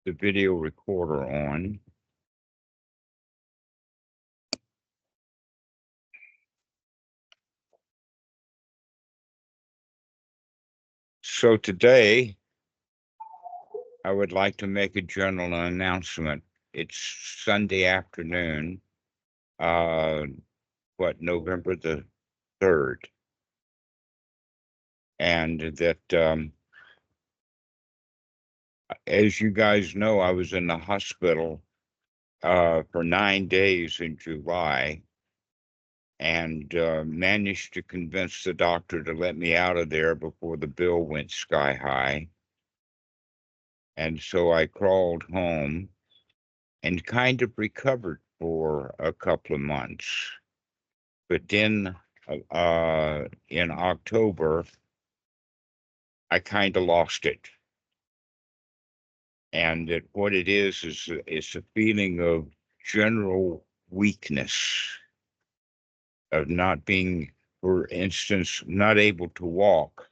the video recorder on. So today, I would like to make a general announcement. It's Sunday afternoon, November the 3rd. And that, as you guys know, I was in the hospital for 9 days in July and managed to convince the doctor to let me out of there before the bill went sky high. And so I crawled home and kind of recovered for a couple of months. But then in October, I kind of lost it. And what it is a feeling of general weakness, of not being, for instance, not able to walk.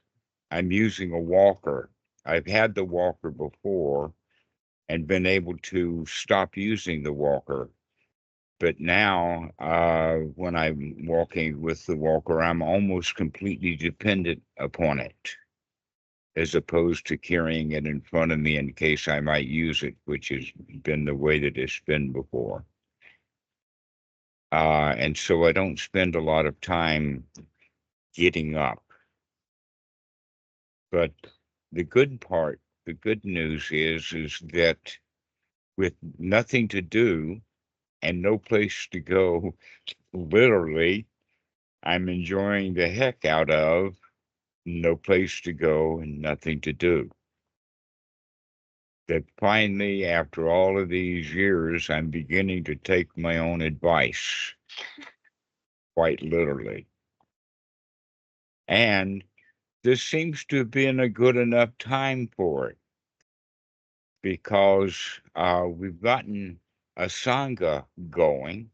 I'm using a walker. I've had the walker before and been able to stop using the walker. But now, when I'm walking with the walker, I'm almost completely dependent upon it, as opposed to carrying it in front of me in case I might use it, which has been the way that it's been before. And so I don't spend a lot of time getting up. But the good news is that with nothing to do and no place to go, literally, I'm enjoying the heck out of no place to go and nothing to do. That finally, after all of these years, I'm beginning to take my own advice, quite literally. And this seems to have been a good enough time for it, because we've gotten a Sangha going.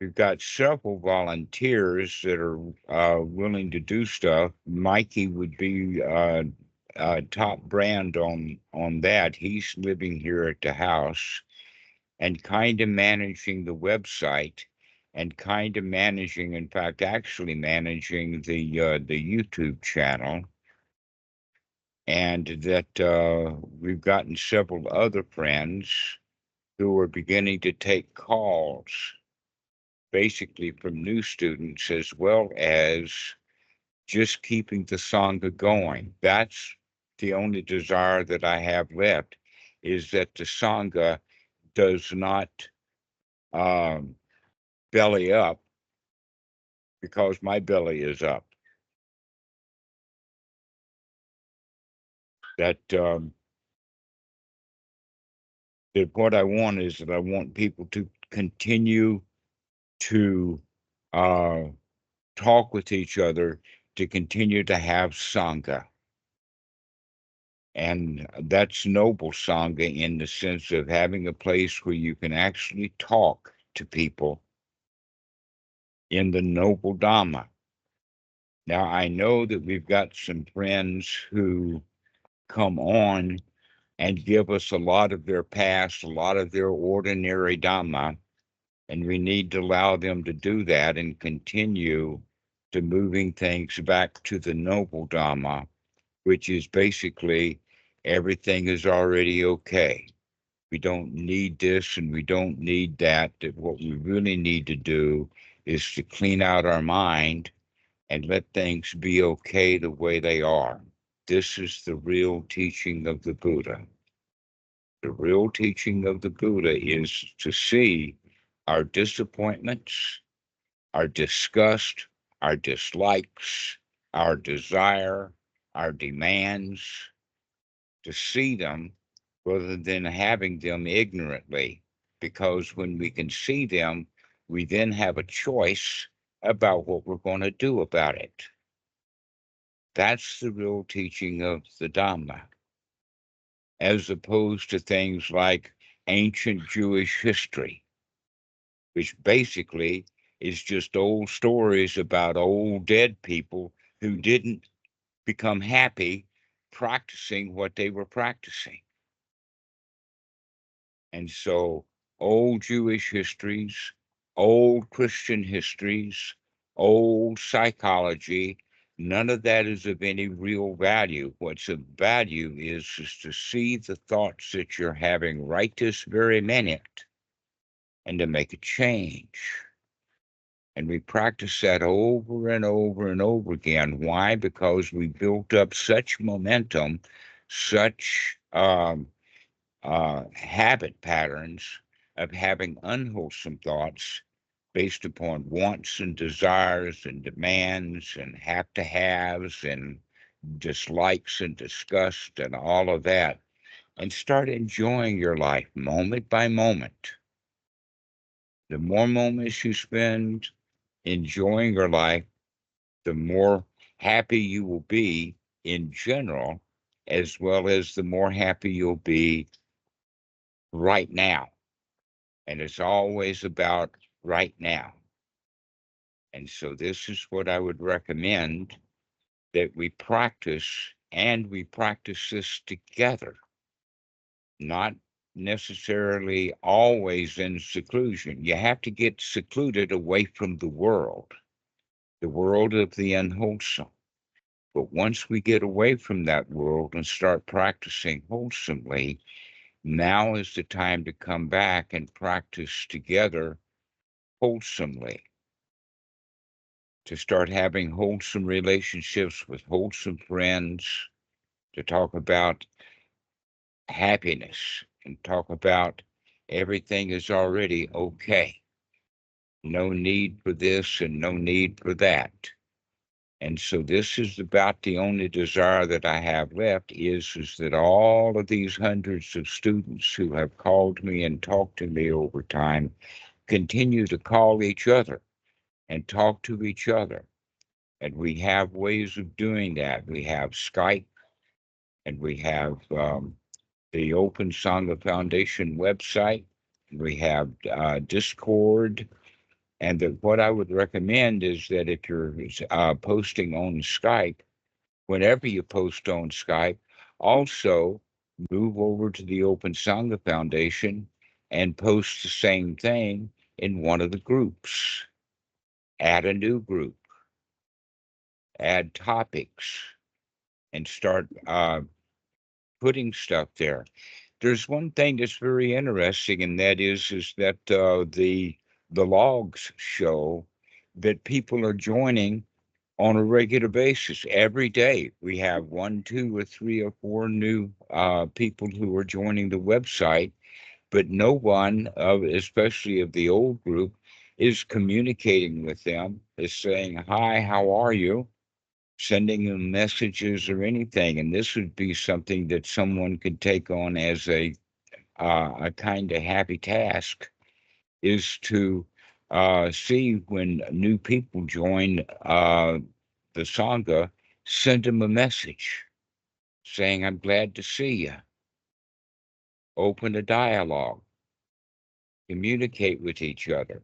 We've got several volunteers that are willing to do stuff. Mikey would be top brand on that. He's living here at the house and kind of managing the website and kind of managing, in fact, actually managing the YouTube channel. And that we've gotten several other friends who are beginning to take calls, basically from new students, as well as just keeping the Sangha going. That's the only desire that I have left, is that the Sangha does not belly up, because my belly is up. That what I want is that I want people to continue to talk with each other, to continue to have Sangha. And that's noble Sangha, in the sense of having a place where you can actually talk to people in the noble Dhamma. Now, I know that we've got some friends who come on and give us a lot of their past, a lot of their ordinary Dhamma, and we need to allow them to do that and continue to moving things back to the noble Dhamma, which is basically everything is already okay. We don't need this and we don't need that. That what we really need to do is to clean out our mind and let things be okay the way they are. This is the real teaching of the Buddha. The real teaching of the Buddha is to see our disappointments, our disgust, our dislikes, our desire, our demands, to see them rather than having them ignorantly. Because when we can see them, we then have a choice about what we're going to do about it. That's the real teaching of the Dhamma, as opposed to things like ancient Jewish history, which basically is just old stories about old dead people who didn't become happy practicing what they were practicing. And so old Jewish histories, old Christian histories, old psychology, none of that is of any real value. What's of value is to see the thoughts that you're having right this very minute and to make a change. And we practice that over and over and over again. Why? Because we built up such momentum, such habit patterns of having unwholesome thoughts based upon wants and desires and demands and have to haves and dislikes and disgust and all of that, and start enjoying your life moment by moment. The more moments you spend enjoying your life, the more happy you will be in general, as well as the more happy you'll be right now. And it's always about right now. And so this is what I would recommend that we practice, and we practice this together, not necessarily always in seclusion. You have to get secluded away from the world of the unwholesome. But once we get away from that world and start practicing wholesomely, now is the time to come back and practice together wholesomely, to start having wholesome relationships with wholesome friends, to talk about happiness and talk about everything is already okay. No need for this and no need for that. And so this is about the only desire that I have left is that all of these hundreds of students who have called me and talked to me over time continue to call each other and talk to each other. And we have ways of doing that. We have Skype, and we have the Open Sangha Foundation website. We have Discord. And what I would recommend is that if you're posting on Skype, whenever you post on Skype, also move over to the Open Sangha Foundation and post the same thing in one of the groups. Add a new group, add topics, and start putting stuff there. There's one thing that's very interesting, and that is that the logs show that people are joining on a regular basis. Every day we have 1, 2, or 3 or 4 new people who are joining the website, but no one of, especially of the old group, is communicating with them, is saying, hi, how are you? Sending them messages or anything. And this would be something that someone could take on as a kind of happy task, is to see when new people join the Sangha, send them a message saying, I'm glad to see you. Open a dialogue, communicate with each other.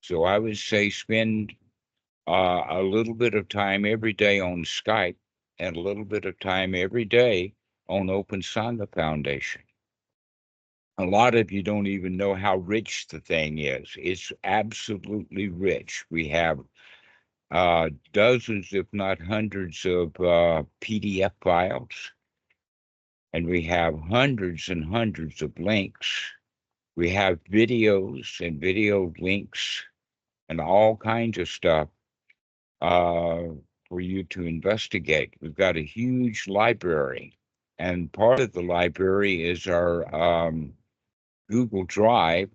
So I would say spend a little bit of time every day on Skype and a little bit of time every day on Open Sangha Foundation. A lot of you don't even know how rich the thing is. It's absolutely rich. We have dozens, if not hundreds, of PDF files, and we have hundreds and hundreds of links. We have videos and video links and all kinds of stuff uh, for you to investigate. We've got a huge library, and part of the library is our Google Drive,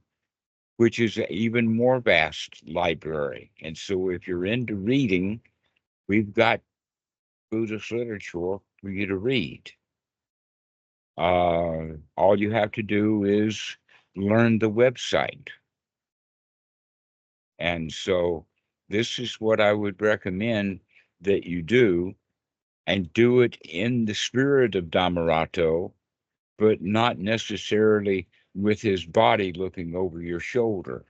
which is an even more vast library. And so if you're into reading, we've got Buddhist literature for you to read. All you have to do is learn the website. And so this is what I would recommend that you do, and do it in the spirit of Dhammarato, but not necessarily with his body looking over your shoulder.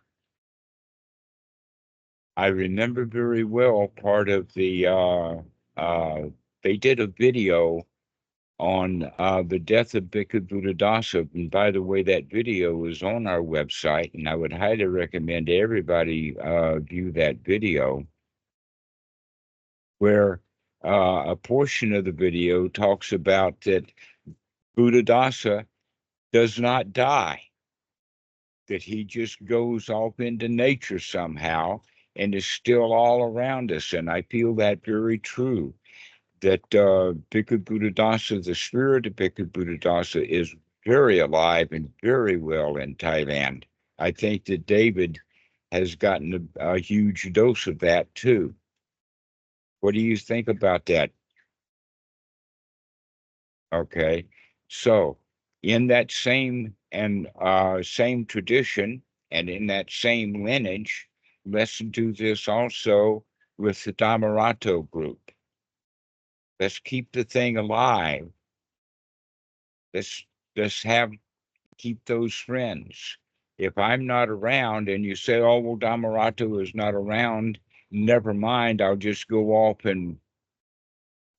I remember very well part of the, they did a video on the death of Bhikkhu Buddhadasa. And by the way, that video is on our website, and I would highly recommend everybody view that video, where a portion of the video talks about that Buddhadasa does not die, that he just goes off into nature somehow and is still all around us. And I feel that very true, that Bhikkhu Buddhadasa, the spirit of Bhikkhu Buddhadasa, is very alive and very well in Thailand. I think that David has gotten a huge dose of that too. What do you think about that? Okay, so in that same tradition and in that same lineage, let's do this also with the Dhammarato group. Let's keep the thing alive. Let's keep those friends. If I'm not around and you say, oh, well, Dhammarato is not around, never mind, I'll just go off and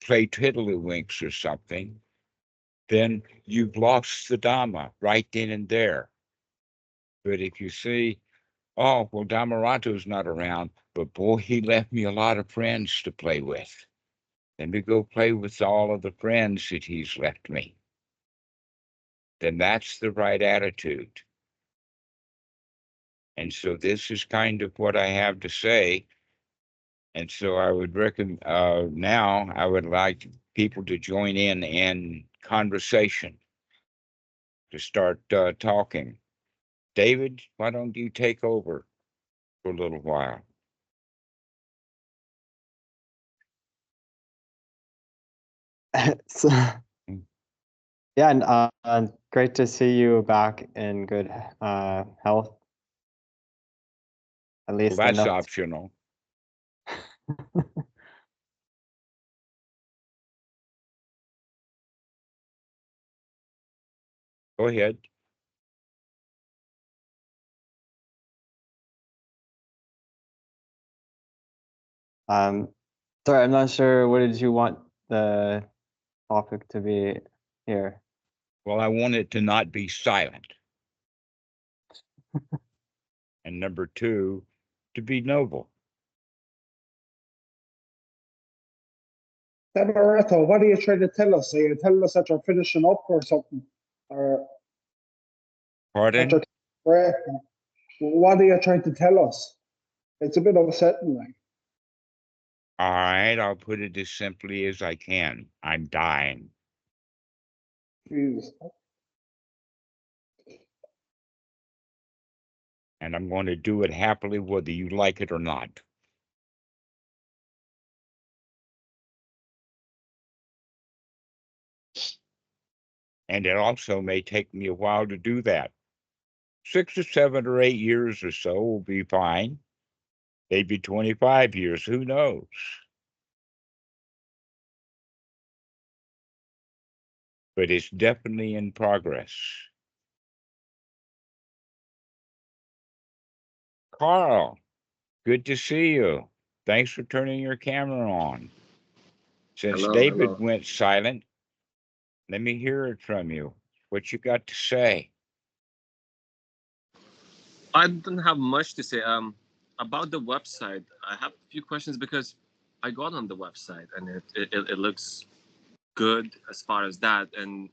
play tiddlywinks or something, then you've lost the Dhamma right then and there. But if you see, oh, well, Dhammarato's not around, but boy, he left me a lot of friends to play with. Let me go play with all of the friends that he's left me. Then that's the right attitude. And so this is kind of what I have to say. And so I would recommend, now I would like people to join in conversation, to start talking. David, why don't you take over for a little while? So, yeah, and great to see you back in good health. At least Well, that's enough. optional. Go ahead. Sorry, I'm not sure. What did you want the topic to be here? Well, I want it to not be silent. And number two, to be noble. Dhammarato, what are you trying to tell us? Are you telling us that you're finishing up or something? Or Pardon? what are you trying to tell us? It's a bit upsetting, like. All right, I'll put it as simply as I can. I'm dying. Jesus. And I'm going to do it happily, whether you like it or not. And it also may take me a while to do that. 6 or 7 or 8 years or so will be fine. Maybe 25 years, who knows? But it's definitely in progress. Carl, good to see you. Thanks for turning your camera on. Since David went silent, let me hear it from you. What you got to say? I don't have much to say. About the website, I have a few questions because I got on the website and it looks good as far as that. And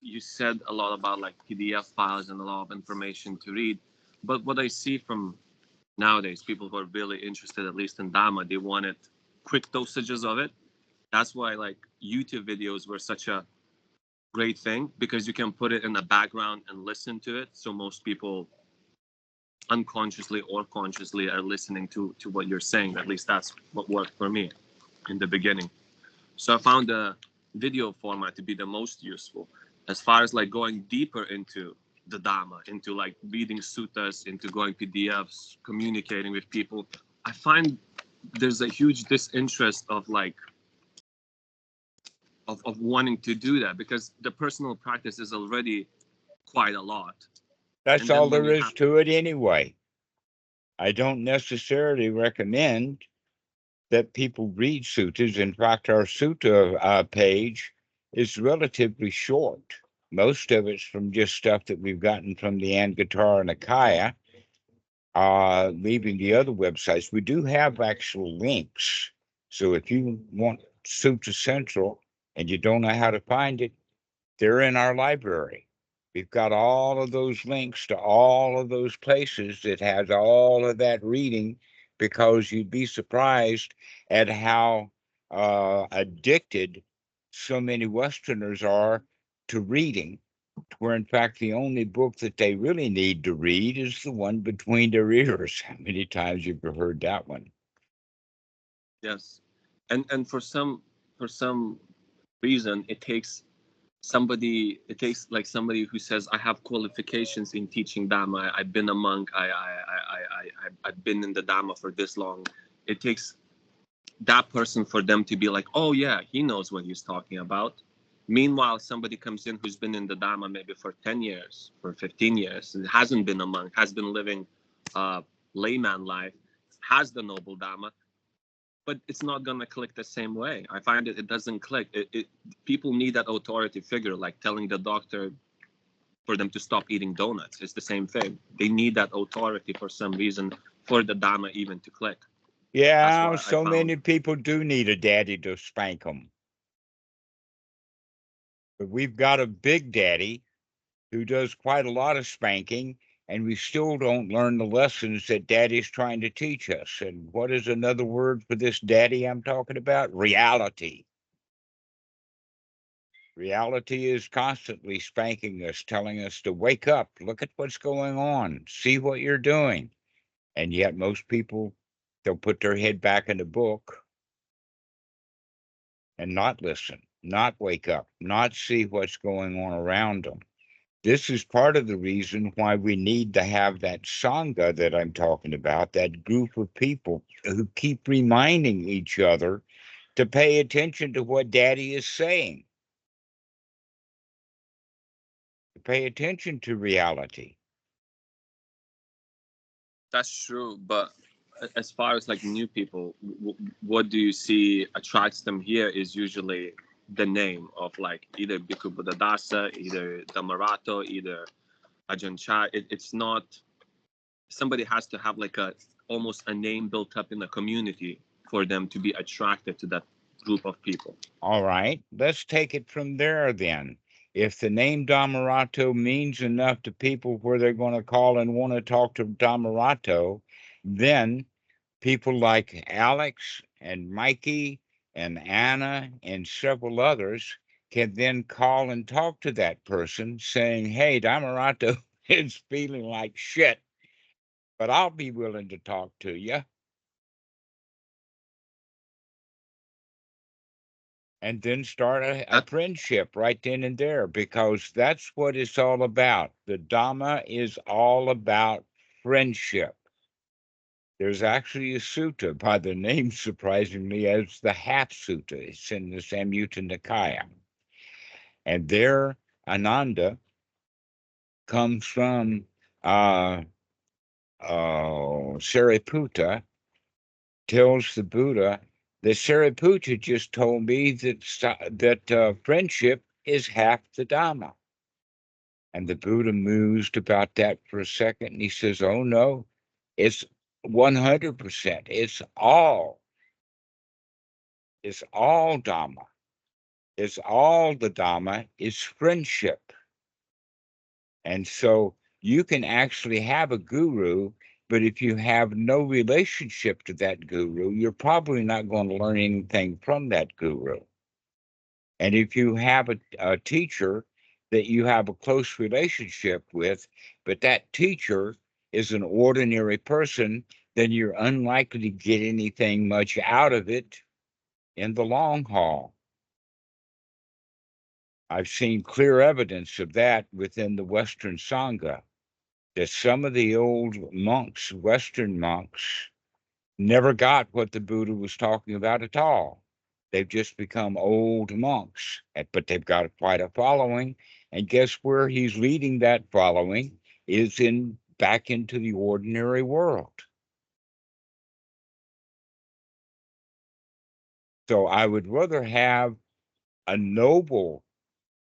you said a lot about like PDF files and a lot of information to read. But what I see from nowadays, people who are really interested, at least in Dhamma, they wanted quick dosages of it. That's why like YouTube videos were such a great thing, because you can put it in the background and listen to it. So most people unconsciously or consciously are listening to what you're saying. At least that's what worked for me in the beginning. So I found the video format to be the most useful. As far as like going deeper into the Dhamma, into like reading suttas, into going PDFs, communicating with people, I find there's a huge disinterest of like of wanting to do that, because the personal practice is already quite a lot. That's all there is to it anyway. I don't necessarily recommend that people read suttas. In fact, our sutta page is relatively short. Most of it's from just stuff that we've gotten from the Anguttara Nikaya, leaving the other websites. We do have actual links. So if you want Sutra Central and you don't know how to find it, they're in our library. We've got all of those links to all of those places that has all of that reading, because you'd be surprised at how addicted so many Westerners are to reading, where in fact the only book that they really need to read is the one between their ears. How many times have you heard that one? Yes, and for some reason it takes like somebody who says, I have qualifications in teaching Dhamma, I've been a monk, I've been in the Dhamma for this long. It takes that person for them to be like, oh yeah, he knows what he's talking about. Meanwhile, somebody comes in who's been in the Dhamma maybe for 10 years, for 15 years, and hasn't been a monk, has been living layman life, has the noble Dhamma, but it's not gonna click the same way. I find it doesn't click. People need that authority figure, like telling the doctor for them to stop eating donuts. It's the same thing. They need that authority for some reason for the Dhamma even to click. Yeah, so many people do need a daddy to spank them. But we've got a big daddy who does quite a lot of spanking, and we still don't learn the lessons that daddy's trying to teach us. And what is another word for this daddy I'm talking about? Reality. Reality is constantly spanking us, telling us to wake up, look at what's going on, see what you're doing. And yet most people, they'll put their head back in the book and not listen, not wake up, not see what's going on around them. This is part of the reason why we need to have that Sangha that I'm talking about, that group of people who keep reminding each other to pay attention to what Daddy is saying, to pay attention to reality. That's true, but as far as like new people, what do you see attracts them here is usually the name of like either Bhikkhu Buddhadasa, either Dhammarato, either Ajahn Chah. It's not, somebody has to have like almost a name built up in the community for them to be attracted to that group of people. All right, let's take it from there then. If the name Dhammarato means enough to people where they're going to call and want to talk to Dhammarato, then people like Alex and Mikey and Anna and several others can then call and talk to that person saying, hey, Dhammarato is feeling like shit, but I'll be willing to talk to you. And then start a friendship right then and there, because that's what it's all about. The Dhamma is all about friendship. There's actually a sutta by the name, surprisingly, as the Half Sutta. It's in the Samyutta Nikaya. And there, Ananda comes from Sariputta, tells the Buddha that Sariputta just told me that friendship is half the Dhamma. And the Buddha mused about that for a second, and he says, oh no, it's 100%. It's all Dhamma. It's all the Dhamma is friendship. And so you can actually have a guru, but if you have no relationship to that guru, you're probably not going to learn anything from that guru. And if you have a teacher that you have a close relationship with, but that teacher is an ordinary person, then you're unlikely to get anything much out of it in the long haul. I've seen clear evidence of that within the Western Sangha, that some of the old monks, Western monks, never got what the Buddha was talking about at all. They've just become old monks, but they've got quite a following. And guess where he's leading that following is back into the ordinary world. So I would rather have a noble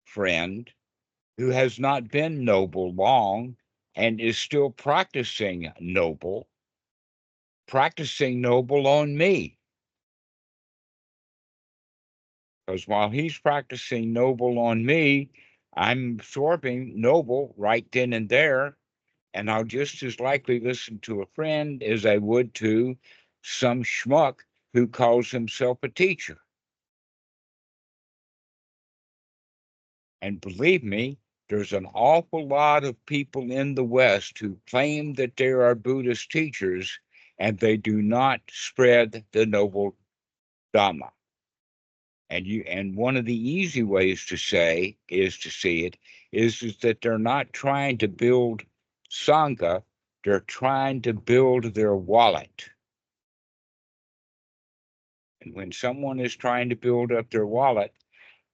friend who has not been noble long and is still practicing noble on me. Because while he's practicing noble on me, I'm absorbing noble right then and there, and I'll just as likely listen to a friend as I would to some schmuck who calls himself a teacher. And believe me, there's an awful lot of people in the West who claim that they are Buddhist teachers, and they do not spread the noble Dhamma. And one of the easy ways to see it is that they're not trying to build Sangha, they're trying to build their wallet. And when someone is trying to build up their wallet,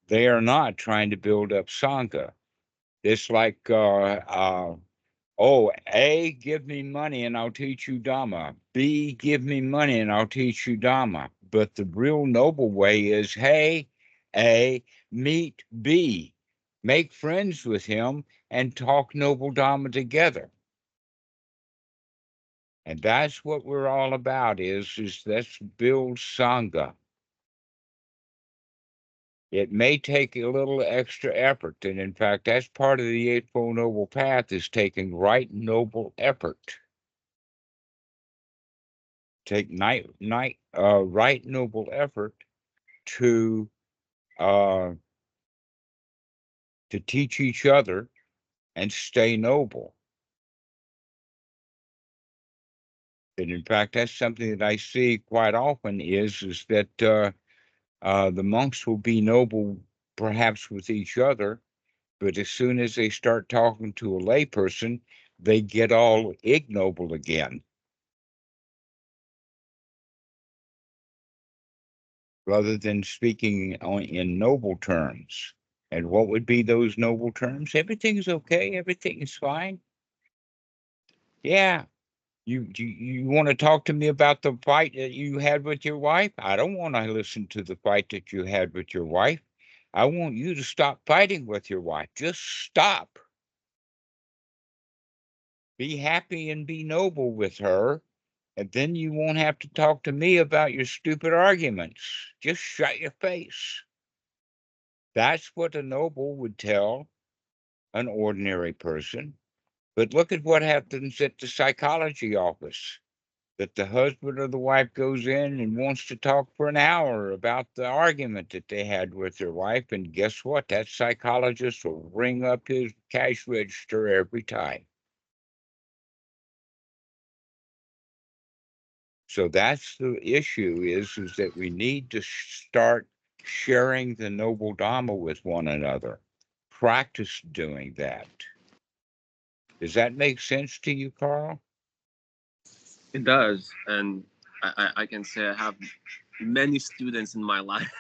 they are not trying to build up Sangha. It's like, A, give me money and I'll teach you Dhamma. B, give me money and I'll teach you Dhamma. But the real noble way is, hey, A, meet B, make friends with him and talk noble Dhamma together. And that's what we're all about is let's build Sangha. It may take a little extra effort, and in fact, that's part of the Eightfold Noble Path is taking right noble effort. Take right noble effort to teach each other and stay noble. And in fact, that's something that I see quite often is that the monks will be noble perhaps with each other, but as soon as they start talking to a layperson, they get all ignoble again. Rather than speaking in noble terms. And what would be those noble terms? Everything's okay. Everything is fine. Yeah. You want to talk to me about the fight that you had with your wife? I don't want to listen to the fight that you had with your wife. I want you to stop fighting with your wife. Just stop. Be happy and be noble with her. And then you won't have to talk to me about your stupid arguments. Just shut your face. That's what a noble would tell an ordinary person. But look at what happens at the psychology office. That the husband or the wife goes in and wants to talk for an hour about the argument that they had with their wife. And guess what? That psychologist will ring up his cash register every time. So that's the issue is that we need to start sharing the noble Dhamma with one another. Practice doing that. Does that make sense to you, Carl? It does, and I can say I have many students in my life,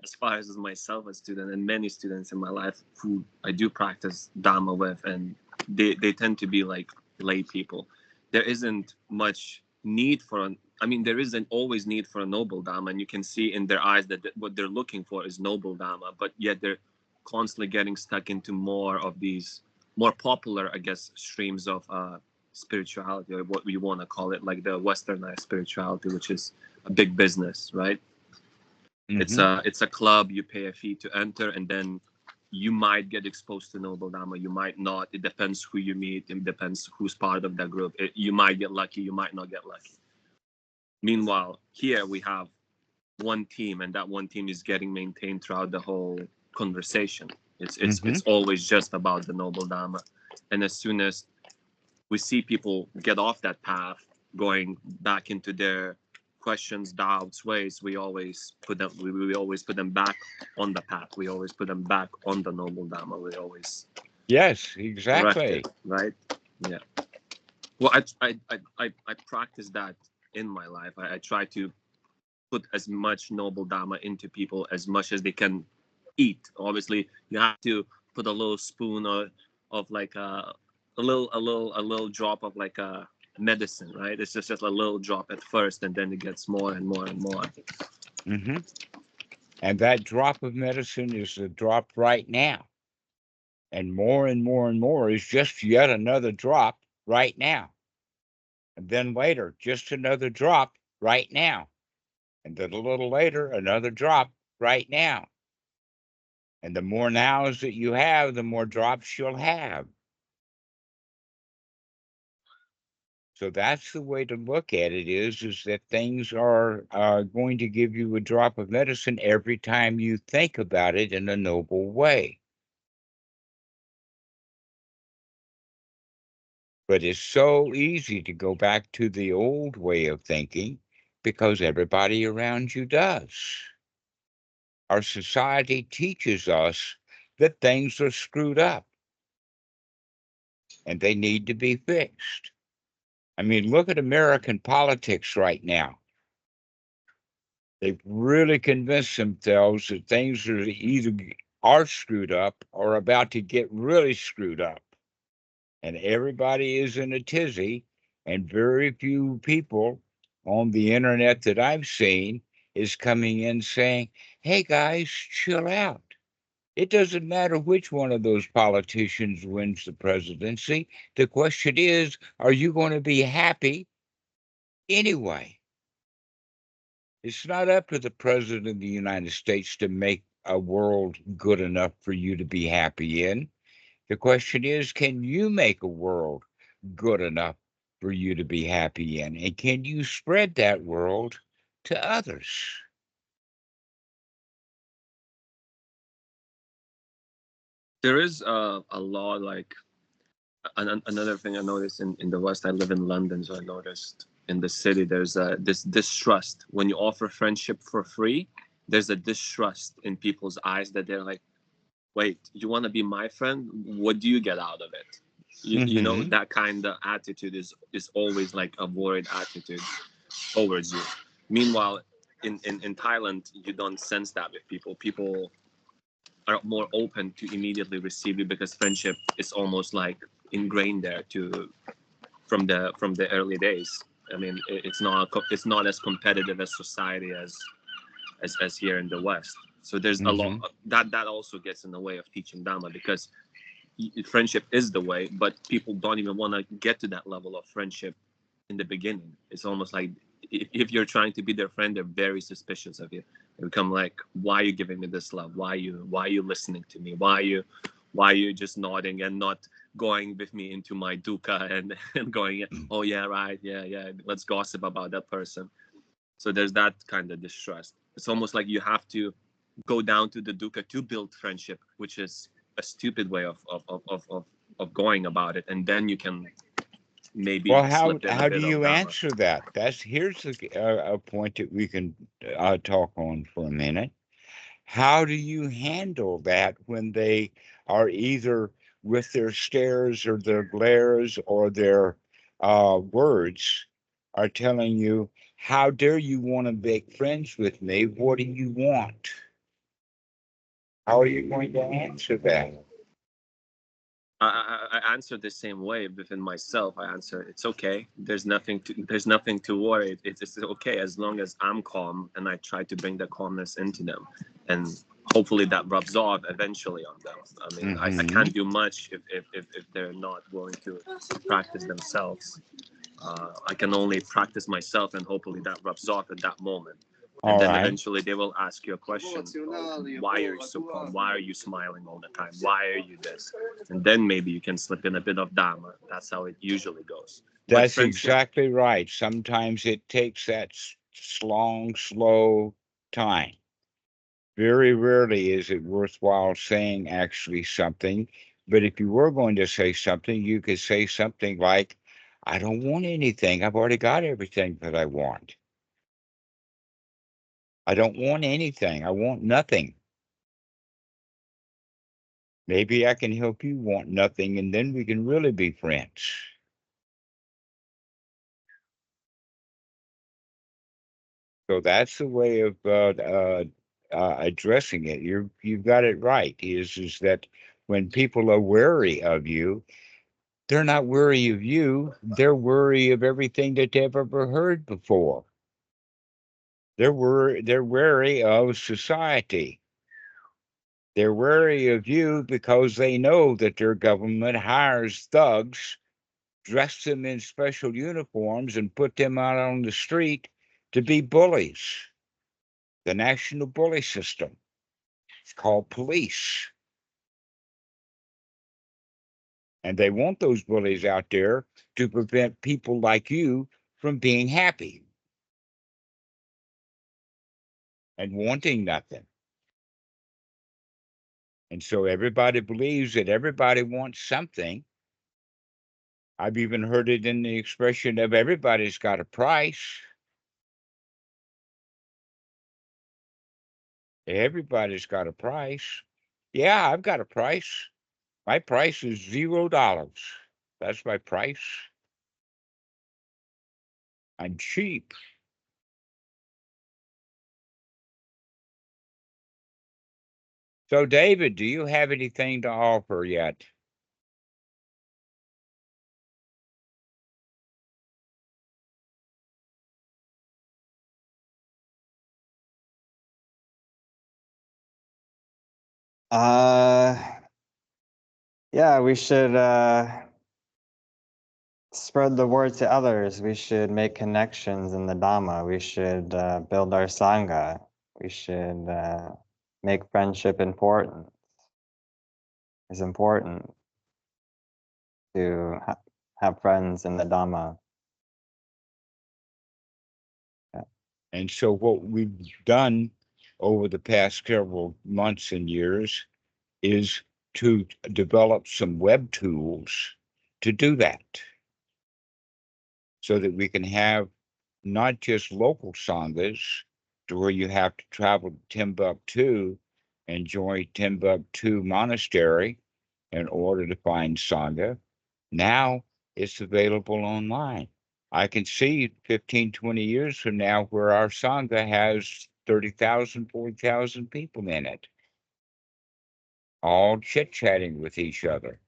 as far as myself a student, and many students in my life who I do practice Dhamma with, and they tend to be like lay people. There isn't much need for there isn't always need for a noble Dhamma, and you can see in their eyes that what they're looking for is noble Dhamma, but yet they're constantly getting stuck into more of these more popular, I guess, streams of spirituality, or what we want to call it, like the westernized spirituality, which is a big business, right? Mm-hmm. It's a club. You pay a fee to enter, and then you might get exposed to noble Dhamma, you might not. It depends who you meet. It depends who's part of that group. You might get lucky, you might not get lucky. Meanwhile, here we have one team, and that one team is getting maintained throughout the whole conversation. It's always just about the noble Dhamma. And as soon as we see people get off that path, going back into their questions, doubts, ways, we always put them back on the path. We always put them back on the noble Dhamma. We always exactly it, right? Yeah. Well, I practice that in my life. I try to put as much noble Dhamma into people as much as they can eat. Obviously, you have to put a little spoon of like a little drop of like a medicine, right? It's just a little drop at first, and then it gets more and more and more. And that drop of medicine is a drop right now. And more and more is just yet another drop right now. And then later, just another drop right now. And then a little later, another drop right now. And the more nows that you have, the more drops you'll have. So that's the way to look at it is that things are going to give you a drop of medicine every time you think about it in a noble way. But it's so easy to go back to the old way of thinking because everybody around you does. Our society teaches us that things are screwed up and they need to be fixed. I mean, look at American politics right now. They've really convinced themselves that things are either are screwed up or about to get really screwed up. And everybody is in a tizzy, and very few people on the internet that I've seen is coming in saying, hey guys, chill out. It doesn't matter which one of those politicians wins the presidency. The question is, are you going to be happy anyway? It's not up to the president of the United States to make a world good enough for you to be happy in. The question is, can you make a world good enough for you to be happy in? And can you spread that world to others? There is a law, like another thing I noticed in the West. I live in London, so I noticed in the city there's this distrust. When you offer friendship for free, there's a distrust in people's eyes that they're like, wait, you want to be my friend? What do you get out of it? You know, Mhm. that kind of attitude is always like a worried attitude towards you. Meanwhile, in Thailand, you don't sense that with people. People are more open to immediately receive you because friendship is almost like ingrained there to from the early days. I mean, it's not as competitive as society as here in the West. So there's a lot Mhm. that also gets in the way of teaching Dhamma, because friendship is the way, but people don't even want to get to that level of friendship in the beginning. It's almost like if you're trying to be their friend, they're very suspicious of you. They become like, why are you giving me this love? Why are you listening to me? Why are you just nodding and not going with me into my dukkha and going, oh yeah, right, yeah, let's gossip about that person. So there's that kind of distrust. It's almost like you have to go down to the dukkha to build friendship, which is a stupid way of going about it. And then you can maybe Well, slip in a how do bit of you Dhamma. answer that? Here's a point that we can talk on for a minute. How do you handle that when they are either with their stares or their glares or their words are telling you, how dare you want to make friends with me? What do you want? How are you going to answer that? I answer the same way within myself. I answer, it's okay. There's nothing to worry. It's okay as long as I'm calm and I try to bring the calmness into them, and hopefully that rubs off eventually on them. I mean, I can't do much if they're not willing to practice themselves. I can only practice myself, and hopefully that rubs off at that moment. And All then right. eventually they will ask you a question. Why are you so calm? Why are you smiling all the time? Why are you this? And then maybe you can slip in a bit of Dhamma. That's how it usually goes. But That's friendship, exactly right. Sometimes it takes that long, slow time. Very rarely is it worthwhile saying actually something. But if you were going to say something, you could say something like, I don't want anything. I've already got everything that I want. I don't want anything. I want nothing. Maybe I can help you want nothing, and then we can really be friends. So that's the way of addressing it. You've got it right. Is that when people are wary of you, they're not wary of you. They're wary of everything that they've ever heard before. They're wary of society. They're wary of you because they know that their government hires thugs, dress them in special uniforms, and put them out on the street to be bullies. The national bully system. It's called police. And they want those bullies out there to prevent people like you from being happy and wanting nothing. And so everybody believes that everybody wants something. I've even heard it in the expression of everybody's got a price. Everybody's got a price. Yeah, I've got a price. My price is $0. That's my price. I'm cheap. So, David, do you have anything to offer yet? Yeah, we should spread the word to others. We should make connections in the Dhamma. We should build our Sangha. We should make friendship important. It's important to have friends in the Dhamma. Yeah. And so what we've done over the past several months and years is to develop some web tools to do that, so that we can have not just local sanghas to where you have to travel to Timbuktu and join Timbuktu Monastery in order to find sangha. Now it's available online. I can see 15, 20 years from now where our sangha has 30,000, 40,000 people in it, all chit-chatting with each other.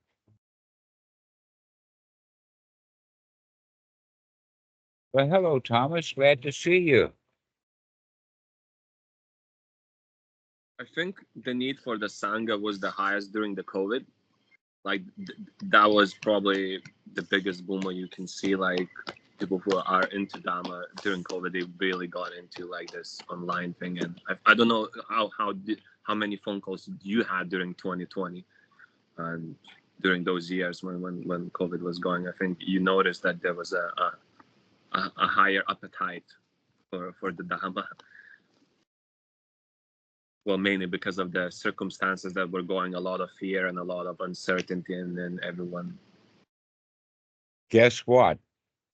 Well, hello, Thomas. Glad to see you. I think the need for the Sangha was the highest during the COVID. Like that was probably the biggest boom where you can see like people who are into Dhamma during COVID, they really got into like this online thing. And I don't know how many phone calls you had during 2020 and during those years when COVID was going. I think you noticed that there was a higher appetite for the Dhamma. Well, mainly because of the circumstances that were going, a lot of fear and a lot of uncertainty, and then everyone. Guess what?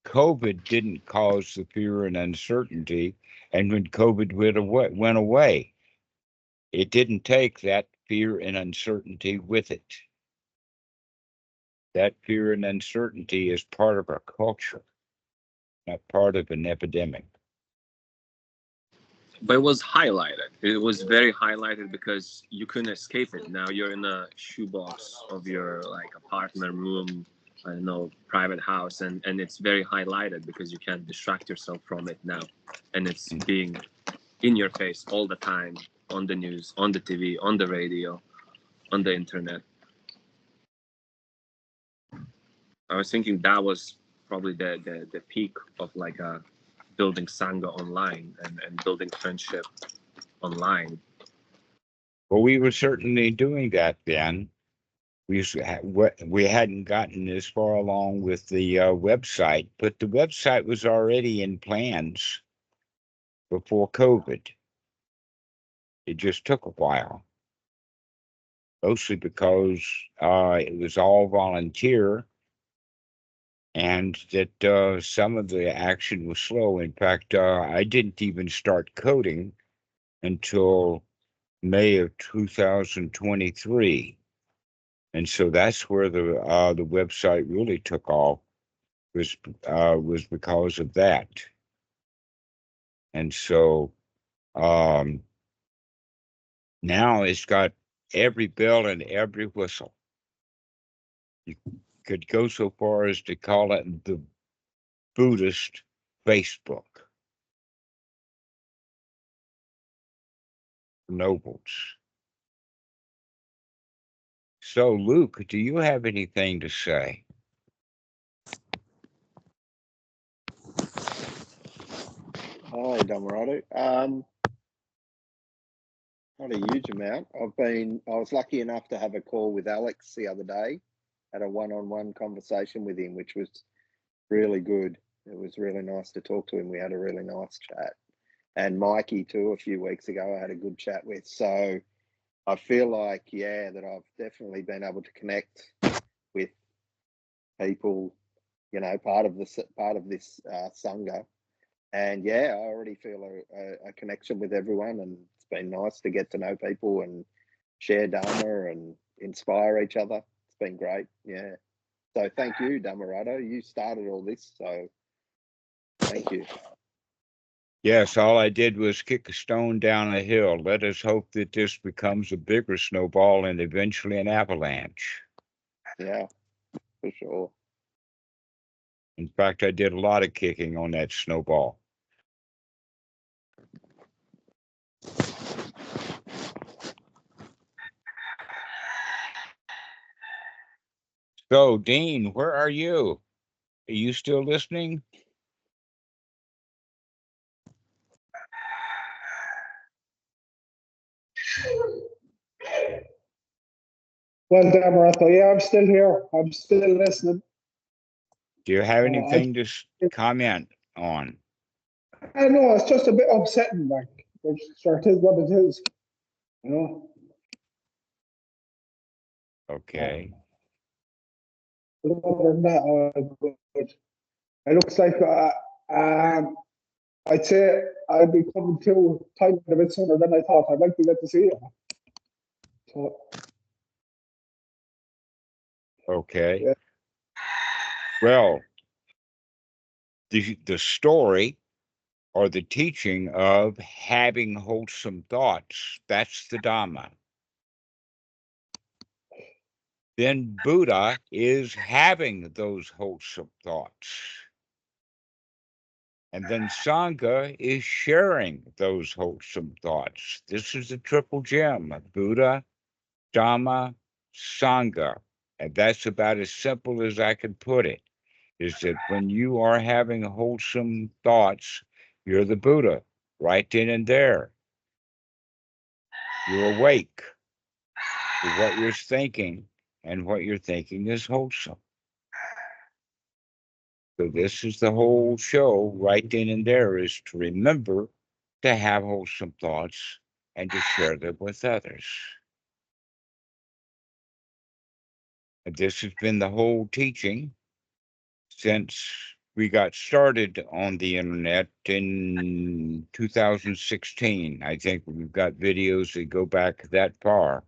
COVID didn't cause the fear and uncertainty. And when COVID went away, it didn't take that fear and uncertainty with it. That fear and uncertainty is part of our culture, not part of an epidemic. But it was highlighted. It was very highlighted because you couldn't escape it. Now you're in a shoebox of your like apartment, room, I don't know, private house, and it's very highlighted because you can't distract yourself from it now, and it's being in your face all the time, on the news, on the TV, on the radio, on the internet. I was thinking that was probably the peak of like building Sangha online and building friendship online. Well, we were certainly doing that then. We hadn't gotten as far along with the website, but the website was already in plans before COVID. It just took a while, mostly because it was all volunteer, and that some of the action was slow. In fact, I didn't even start coding until May of 2023. And so that's where the website really took off, was because of that. And so now it's got every bell and every whistle. You could go so far as to call it the Buddhist Facebook. nobles. So, Luke, do you have anything to say? Hi, Dhammarato. Not a huge amount. I was lucky enough to have a call with Alex the other day, had a one-on-one conversation with him, which was really good. It was really nice to talk to him. We had a really nice chat. And Mikey too, a few weeks ago, I had a good chat with. So I feel like, yeah, that I've definitely been able to connect with people, you know, part of this Sangha. And yeah, I already feel a connection with everyone, and it's been nice to get to know people and share Dharma and inspire each other. It's been great, yeah. So thank you, Dhammarato. You started all this, so thank you. Yes, all I did was kick a stone down a hill. Let us hope that this becomes a bigger snowball and eventually an avalanche. Yeah, for sure. In fact, I did a lot of kicking on that snowball. So, Dean, where are you? Are you still listening? Well, Dhammarato, yeah, I'm still here. I'm still listening. Do you have anything to comment on? I know it's just a bit upsetting, like, it sort of is what it is, you know. Okay. But other than that, good. It looks like I'd say I'd be coming to Thailand a bit sooner than I thought. I'd like to get to see it. So, Okay. yeah. Well, the story or the teaching of having wholesome thoughts, that's the Dhamma. Then Buddha is having those wholesome thoughts. And then Sangha is sharing those wholesome thoughts. This is the triple gem, Buddha, Dhamma, Sangha. And that's about as simple as I can put it, is that when you are having wholesome thoughts, you're the Buddha right then and there. You're awake to what you're thinking, and what you're thinking is wholesome. So this is the whole show right then and there, is to remember to have wholesome thoughts and to share them with others. And this has been the whole teaching since we got started on the internet in 2016. I think we've got videos that go back that far.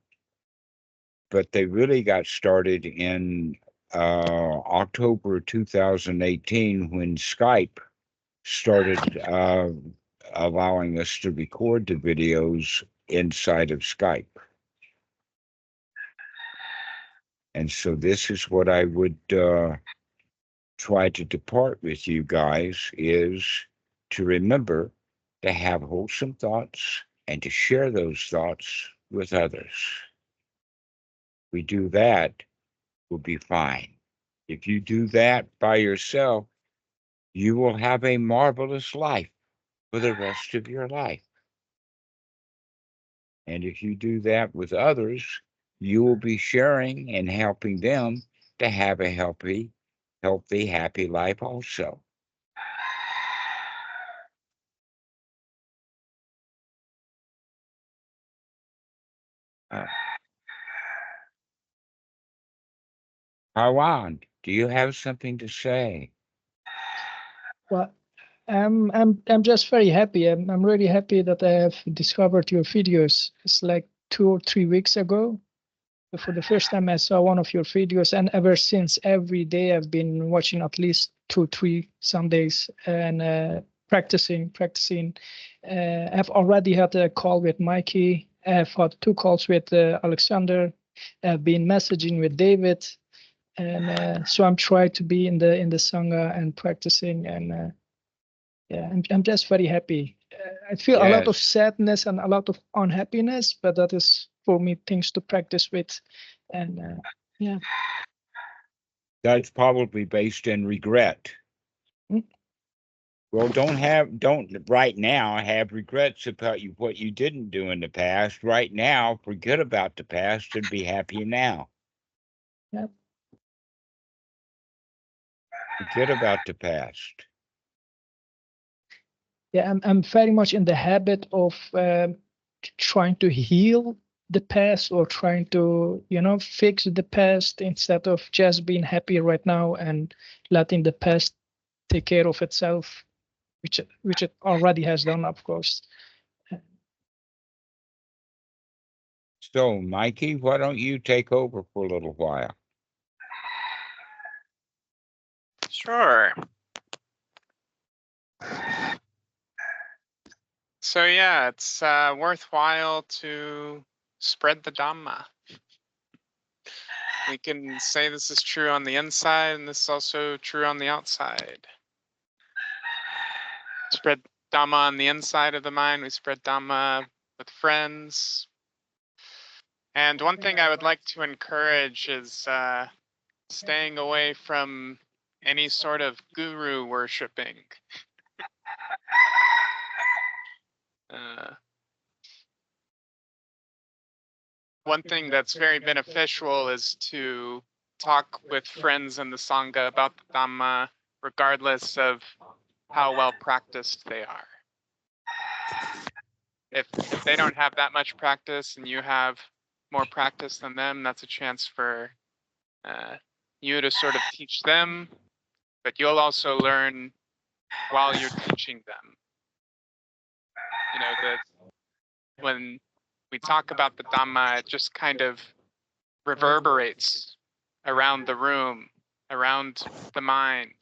But they really got started in October 2018 when Skype started allowing us to record the videos inside of Skype. And so this is what I would try to depart with you guys, is to remember to have wholesome thoughts and to share those thoughts with others. If we do that, we'll be fine. If you do that by yourself, you will have a marvelous life for the rest of your life. And if you do that with others, you will be sharing and helping them to have a healthy, happy life also. Hawan, do you have something to say? Well, I'm just very happy. I'm really happy that I have discovered your videos. It's like 2 or 3 weeks ago. For the first time I saw one of your videos, and ever since, every day I've been watching at least 2 or 3 Sundays and practicing. I've already had a call with Mikey. I've had 2 calls with Alexander. I've been messaging with David, and so I'm trying to be in the Sangha and practicing, and yeah, I'm just very happy. I feel a lot of Yes. sadness and a lot of unhappiness, but that is for me things to practice with. And yeah. That's probably based in regret. Mm. Well, don't right now have regrets about what you didn't do in the past. Right now, forget about the past and be happy now. Yep. Forget about the past. Yeah, I'm very much in the habit of trying to heal the past or trying to, fix the past instead of just being happy right now and letting the past take care of itself, which it already has done, of course. So, Mikey, why don't you take over for a little while? Sure. So yeah, it's worthwhile to spread the Dhamma. We can say this is true on the inside, and this is also true on the outside. Spread Dhamma on the inside of the mind. We spread Dhamma with friends. And one thing I would like to encourage is staying away from any sort of guru worshipping. One thing that's very beneficial is to talk with friends in the Sangha about the Dhamma, regardless of how well practiced they are. If they don't have that much practice and you have more practice than them, that's a chance for you to sort of teach them, but you'll also learn while you're teaching them. When we talk about the Dhamma, it just kind of reverberates around the room, around the mind.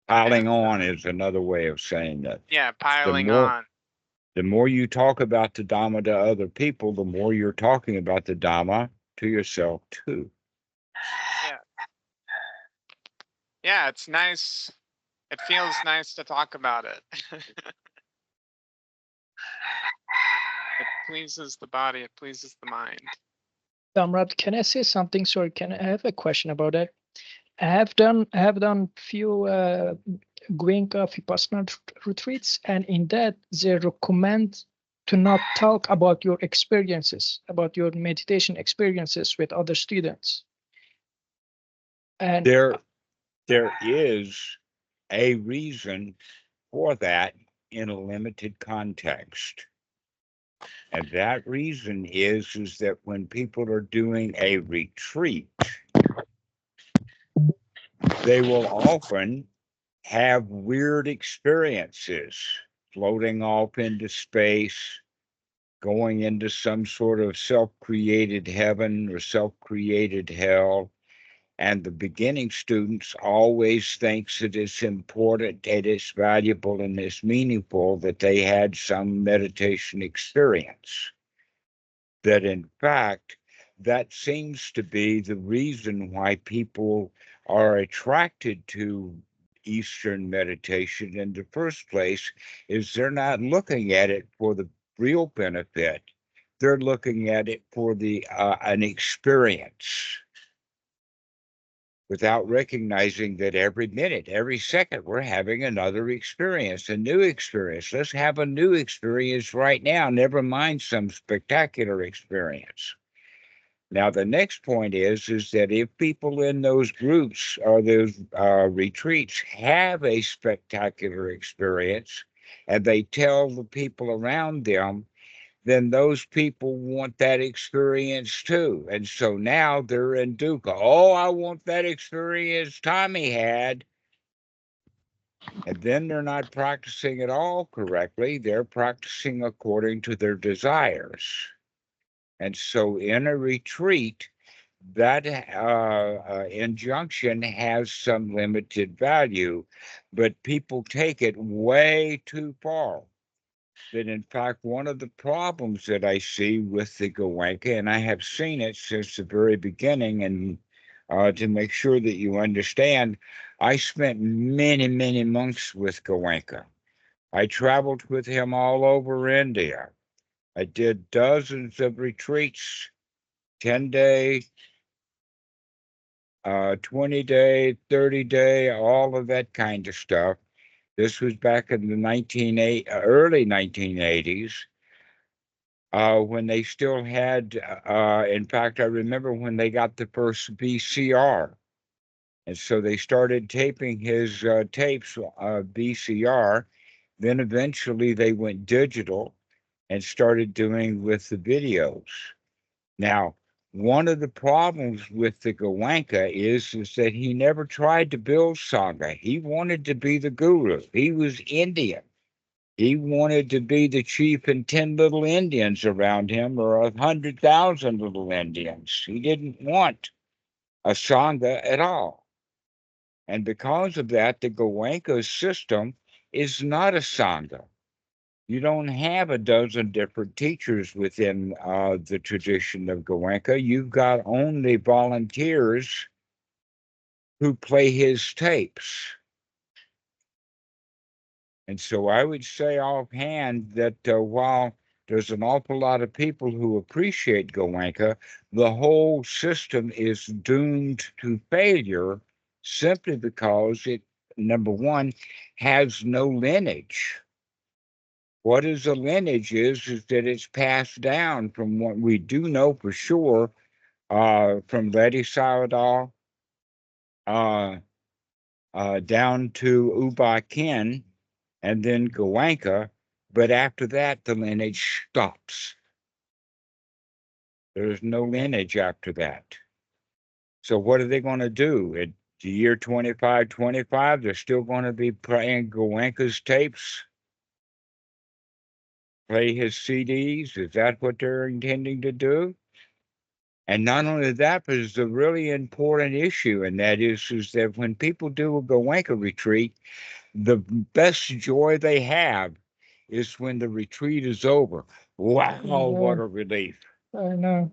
Piling on is another way of saying that. Yeah, piling on. The more you talk about the Dhamma to other people, the more you're talking about the Dhamma to yourself too. Yeah. Yeah, it's nice. It feels nice to talk about it. It pleases the body, it pleases the mind. Dhammarato, can I say something? Sorry, can I have a question about that? I have done few Goenka Vipassana retreats, and in that they recommend to not talk about your experiences, about your meditation experiences with other students. And there is a reason for that in a limited context. And that reason is that when people are doing a retreat, they will often have weird experiences, floating off into space, going into some sort of self-created heaven or self-created hell. And the beginning students always thinks that it's important, that it's valuable, and it's meaningful that they had some meditation experience. That in fact, that seems to be the reason why people are attracted to Eastern meditation in the first place, is they're not looking at it for the real benefit. They're looking at it for the an experience, without recognizing that every minute, every second, we're having another experience, a new experience. Let's have a new experience right now, never mind some spectacular experience. Now, the next point is that if people in those groups or those retreats have a spectacular experience and they tell the people around them, then those people want that experience too. And so now they're in dukkha. Oh, I want that experience Tommy had. And then they're not practicing at all correctly. They're practicing according to their desires. And so in a retreat, that injunction has some limited value, but people take it way too far. That in fact, one of the problems that I see with the Goenka, and I have seen it since the very beginning, and to make sure that you understand, I spent many, many months with Goenka. I traveled with him all over India. I did dozens of retreats, 10-day, 20-day, 30-day, all of that kind of stuff. This was back in the early 1980s, when they still had, in fact, I remember when they got the first VCR. And so they started taping his tapes, VCR. Then eventually they went digital and started doing with the videos. Now, one of the problems with the Goenka is that he never tried to build Sangha. He wanted to be the guru. He was Indian. He wanted to be the chief and 10 little Indians around him, or 100,000 little Indians. He didn't want a Sangha at all. And because of that, the Goenka system is not a Sangha. You don't have a dozen different teachers within the tradition of Goenka. You've got only volunteers who play his tapes. And so I would say offhand that while there's an awful lot of people who appreciate Goenka, the whole system is doomed to failure simply because it, number one, has no lineage. What is a lineage is that it's passed down from what we do know for sure, from Ledi Sayadaw down to Uba Ken and then Goenka, but after that, the lineage stops. There's no lineage after that. So what are they going to do? At the year 2525, they're still going to be playing Goenka's tapes, play his CDs? Is that what they're intending to do? And not only that, but it's a really important issue, and that is that when people do a Goenka retreat, the best joy they have is when the retreat is over. Wow, what a relief. I know.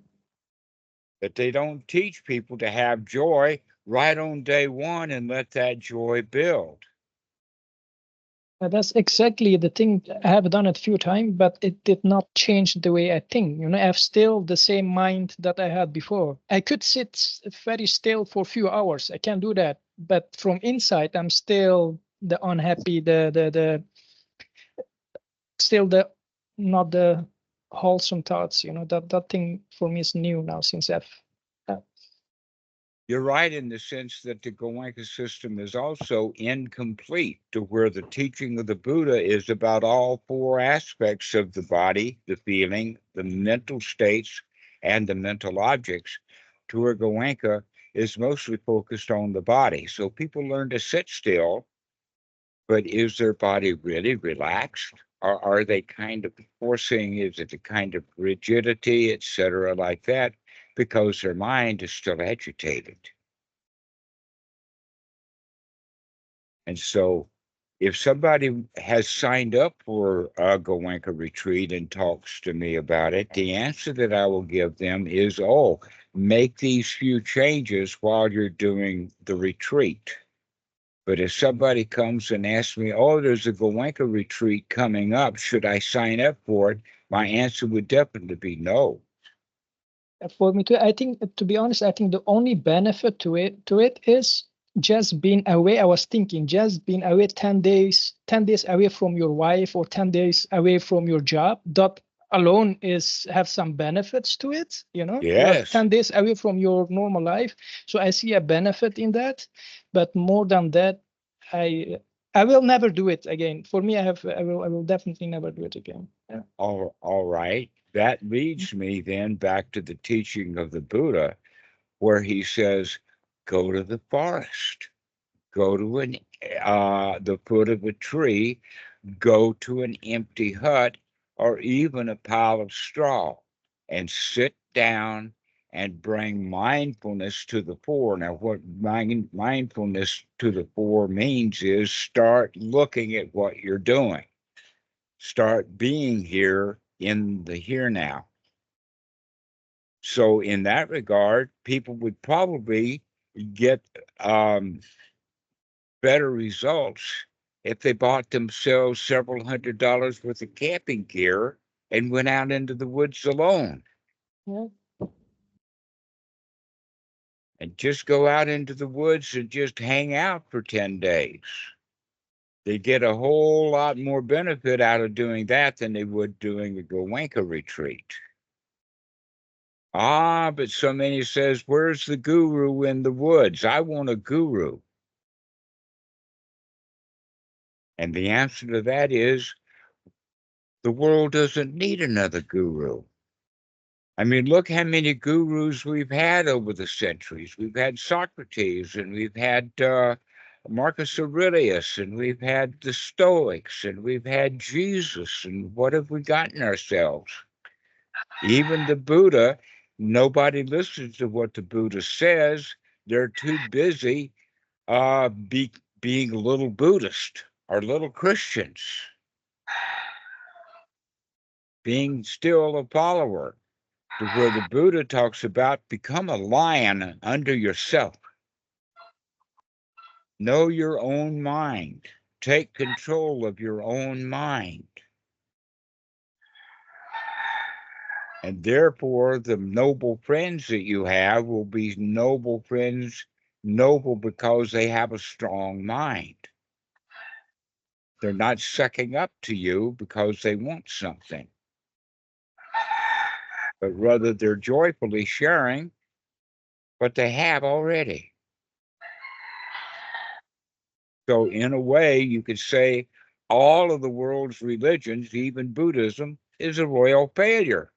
But they don't teach people to have joy right on day one and let that joy build. That's exactly the thing. I have done it a few times, but it did not change the way I think. I have still the same mind that I had before. I could sit very still for a few hours. I can do that, but from inside, I'm still the unhappy, the still the not the wholesome thoughts. That thing for me is new now since I've. You're right in the sense that the Goenka system is also incomplete, to where the teaching of the Buddha is about all four aspects of the body, the feeling, the mental states, and the mental objects, to where Goenka is mostly focused on the body. So people learn to sit still, but is their body really relaxed? Or are they kind of forcing, is it a kind of rigidity, etc., like that? Because their mind is still agitated. And so if somebody has signed up for a Goenka retreat and talks to me about it, the answer that I will give them is, make these few changes while you're doing the retreat. But if somebody comes and asks me, there's a Goenka retreat coming up, should I sign up for it? My answer would definitely be no. For me too, I think, to be honest, I think the only benefit to it is just being away. I was thinking just being away 10 days away from your wife, or 10 days away from your job. That alone have some benefits to it. You're Yes. 10 days away from your normal life. So I see a benefit in that. But more than that, I will never do it again. For me, I will definitely never do it again. Yeah. All right. That leads me then back to the teaching of the Buddha, where he says, go to the forest, go to the foot of a tree, go to an empty hut, or even a pile of straw, and sit down and bring mindfulness to the fore. Now, what mindfulness to the fore means is start looking at what you're doing. Start being here in the here now. So in that regard, people would probably get better results if they bought themselves several $100s worth of camping gear and went out into the woods alone. Yeah. And just go out into the woods and just hang out for 10 days. They get a whole lot more benefit out of doing that than they would doing a Goenka retreat. But so many says, where's the guru in the woods? I want a guru. And the answer to that is, the world doesn't need another guru. I mean, look how many gurus we've had over the centuries. We've had Socrates, and we've had Marcus Aurelius, and we've had the Stoics, and we've had Jesus. And what have we gotten ourselves? Even the Buddha, nobody listens to what the Buddha says. They're too busy being little Buddhist or little Christians, being still a follower. To where the Buddha talks about become a lion unto yourself. Know your own mind. Take control of your own mind. And therefore, the noble friends that you have will be noble friends, noble because they have a strong mind. They're not sucking up to you because they want something, but rather they're joyfully sharing what they have already. So in a way, you could say all of the world's religions, even Buddhism, is a royal failure.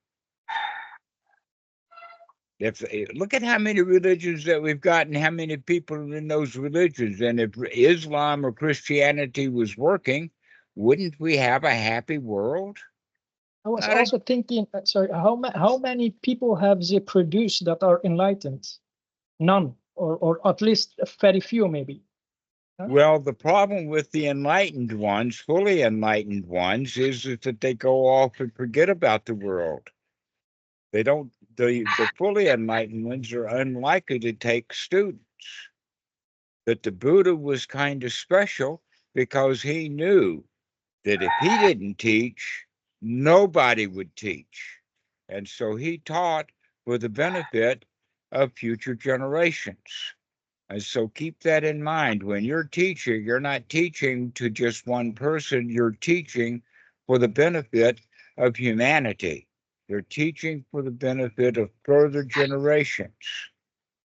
Look at how many religions that we've got and how many people are in those religions. And if Islam or Christianity was working, wouldn't we have a happy world? I was also thinking, sorry, how many people have they produced that are enlightened? None, or at least very few, maybe. Huh? Well, the problem with the enlightened ones, fully enlightened ones, is that they go off and forget about the world. They don't. The fully enlightened ones are unlikely to take students. That the Buddha was kind of special because he knew that if he didn't teach, nobody would teach. And so he taught for the benefit of future generations. And so keep that in mind. When you're teaching, you're not teaching to just one person, you're teaching for the benefit of humanity. You're teaching for the benefit of further generations.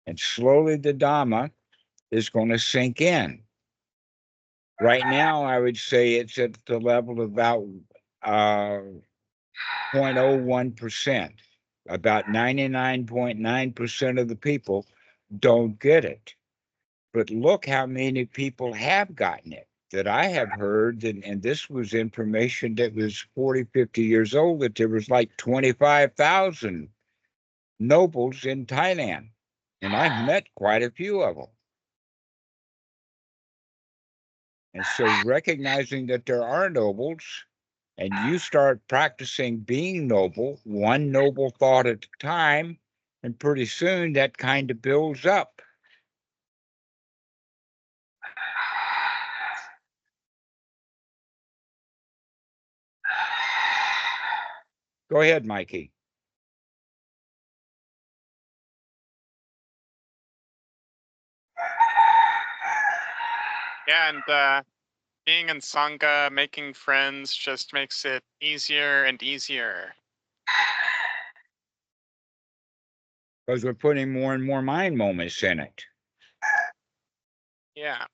And slowly the Dhamma is going to sink in. Right now, I would say it's at the level of about 0.01%. About 99.9% of the people don't get it. But look how many people have gotten it that I have heard. And this was information that was 40, 50 years old, that there was like 25,000 nobles in Thailand. And I've met quite a few of them. And so recognizing that there are nobles, and you start practicing being noble, one noble thought at a time, and pretty soon that kind of builds up. Go ahead, Mikey. Yeah, and being in Sangha, making friends just makes it easier and easier. Because we're putting more and more mind moments in it. Yeah.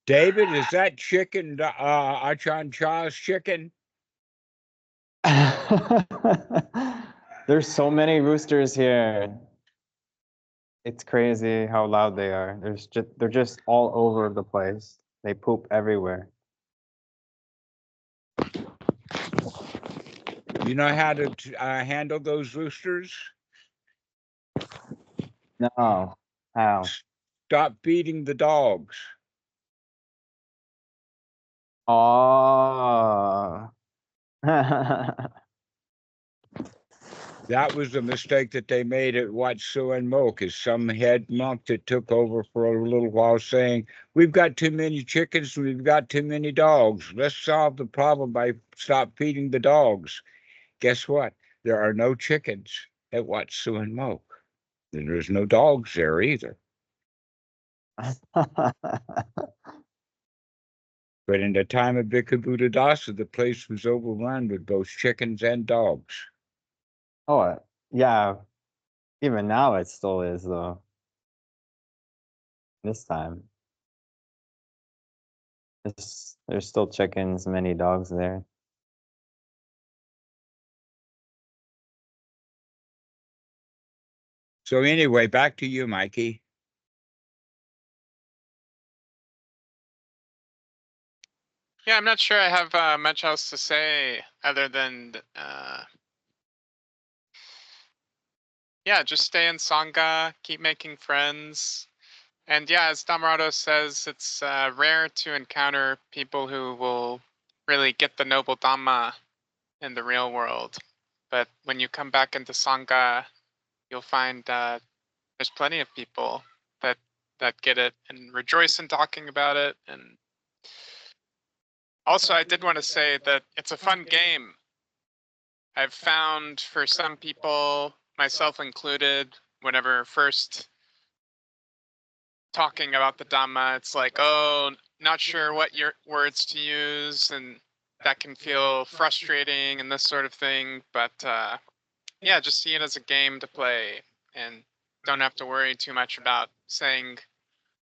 David, is that chicken Achan Cha's chicken? There's so many roosters here. It's crazy how loud they are. They're just all over the place. They poop everywhere. You know how to handle those roosters? No, how? Stop feeding the dogs. Oh. That was the mistake that they made at Wat Suan Mok, is some head monk that took over for a little while saying, we've got too many chickens, we've got too many dogs. Let's solve the problem by stop feeding the dogs. Guess what? There are no chickens at Wat Suan Mok. And there's no dogs there either. But in the time of Bhikkhu Buddhadasa, the place was overrun with both chickens and dogs. Oh, yeah. Even now it still is, though. This time. There's still chickens, many dogs there. So anyway, back to you, Mikey. Yeah, I'm not sure I have much else to say other than, yeah, just stay in Sangha, keep making friends. And yeah, as Dhammarato says, it's rare to encounter people who will really get the noble Dhamma in the real world. But when you come back into Sangha, you'll find there's plenty of people that get it and rejoice in talking about it. And also, I did want to say that it's a fun game. I've found for some people, myself included, whenever first talking about the Dhamma, it's like, oh, not sure what your words to use, and that can feel frustrating and this sort of thing. But yeah, just see it as a game to play and don't have to worry too much about saying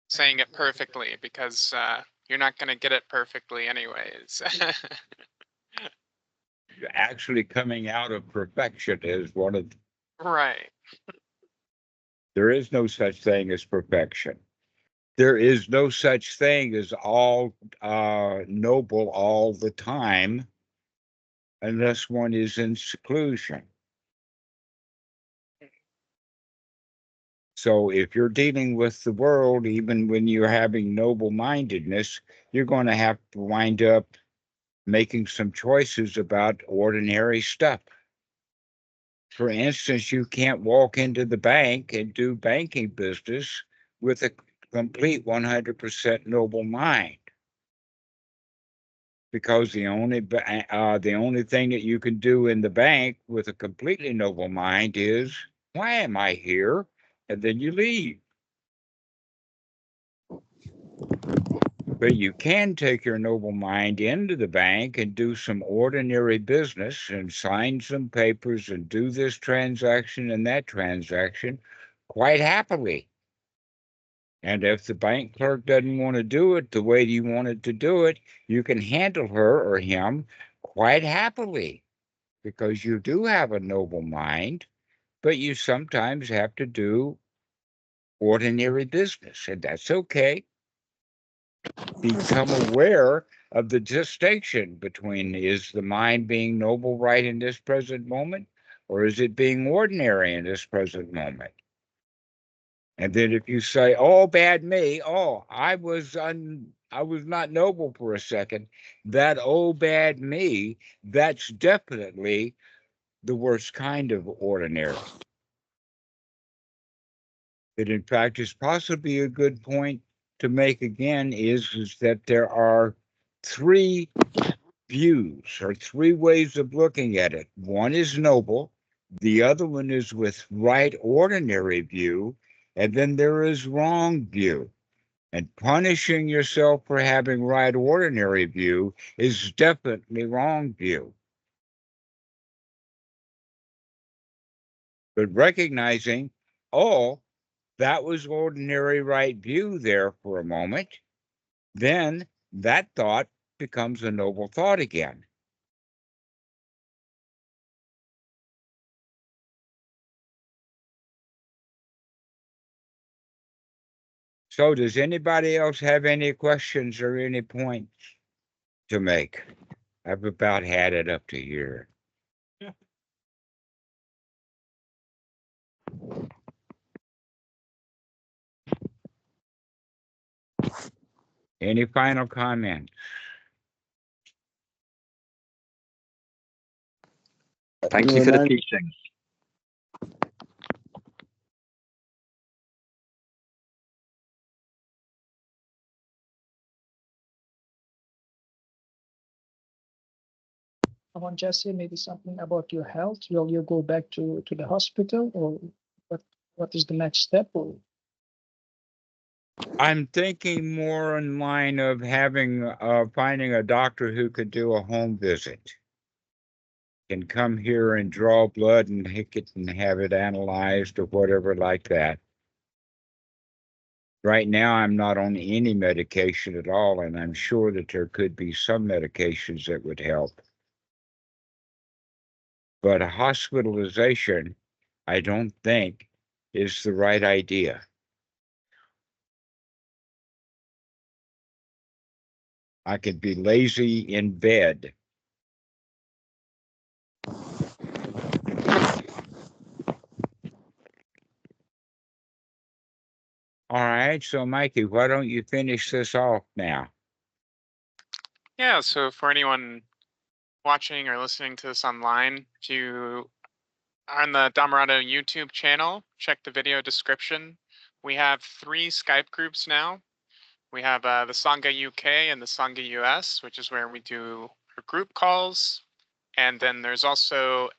it perfectly, because you're not going to get it perfectly anyways. Actually coming out of perfection is one of Right. There is no such thing as perfection. There is no such thing as all noble all the time, unless one is in seclusion. So if you're dealing with the world, even when you're having noble-mindedness, you're going to have to wind up making some choices about ordinary stuff. For instance, you can't walk into the bank and do banking business with a complete 100% noble mind, because the only thing that you can do in the bank with a completely noble mind is, why am I here? And then you leave. But you can take your noble mind into the bank and do some ordinary business and sign some papers and do this transaction and that transaction quite happily. And if the bank clerk doesn't want to do it the way you wanted to do it, you can handle her or him quite happily, because you do have a noble mind, but you sometimes have to do ordinary business, and that's okay. Become aware of the distinction between, is the mind being noble right in this present moment, or is it being ordinary in this present moment? And then if you say, oh, bad me, oh, I was not noble for a second, that oh, bad me, that's definitely the worst kind of ordinary. It, in fact, is possibly a good point to make again is that there are three views or three ways of looking at it. One is noble, the other one is with right ordinary view, and then there is wrong view. And punishing yourself for having right ordinary view is definitely wrong view. But recognizing, oh, that was ordinary right view there for a moment, then that thought becomes a noble thought again. So does anybody else have any questions or any points to make? I've about had it up to here. Any final comments? Thank you for the teaching. want Jesse, maybe something about your health. Will you go back to the hospital, or what is the next step? Or I'm thinking more in line of having finding a doctor who could do a home visit. Can come here and draw blood and take it and have it analyzed or whatever like that. Right now, I'm not on any medication at all, and I'm sure that there could be some medications that would help. But a hospitalization, I don't think, is the right idea. I could be lazy in bed. All right, so Mikey, why don't you finish this off now? Yeah, so for anyone watching or listening to this online, if you are on the Dhammarato YouTube channel, check the video description. We have 3 Skype groups now. We have the Sangha UK and the Sangha US, which is where we do our group calls. And then there's also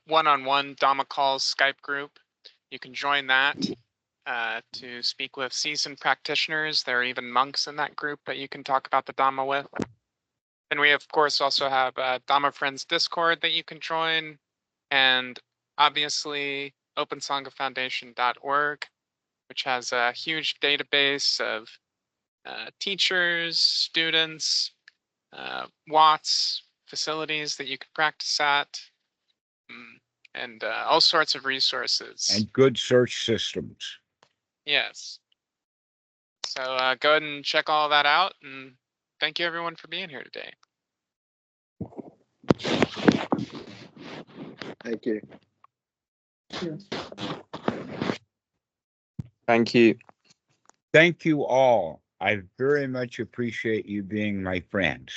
one-on-one Dhamma Calls Skype group. You can join that to speak with seasoned practitioners. There are even monks in that group that you can talk about the Dhamma with. And we, of course, also have Dhamma Friends Discord that you can join. And obviously, OpenSanghaFoundation.org, which has a huge database of teachers, students, watts, facilities that you can practice at, and all sorts of resources. And good search systems. Yes. So go ahead and check all that out, and thank you everyone for being here today. Thank you. Thank you. Thank you all. I very much appreciate you being my friends.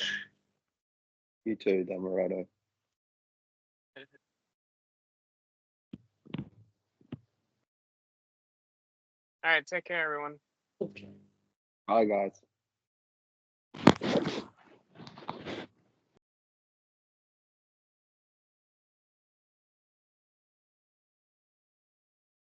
You too, Dhammarato. All right, take care, everyone. Bye, guys.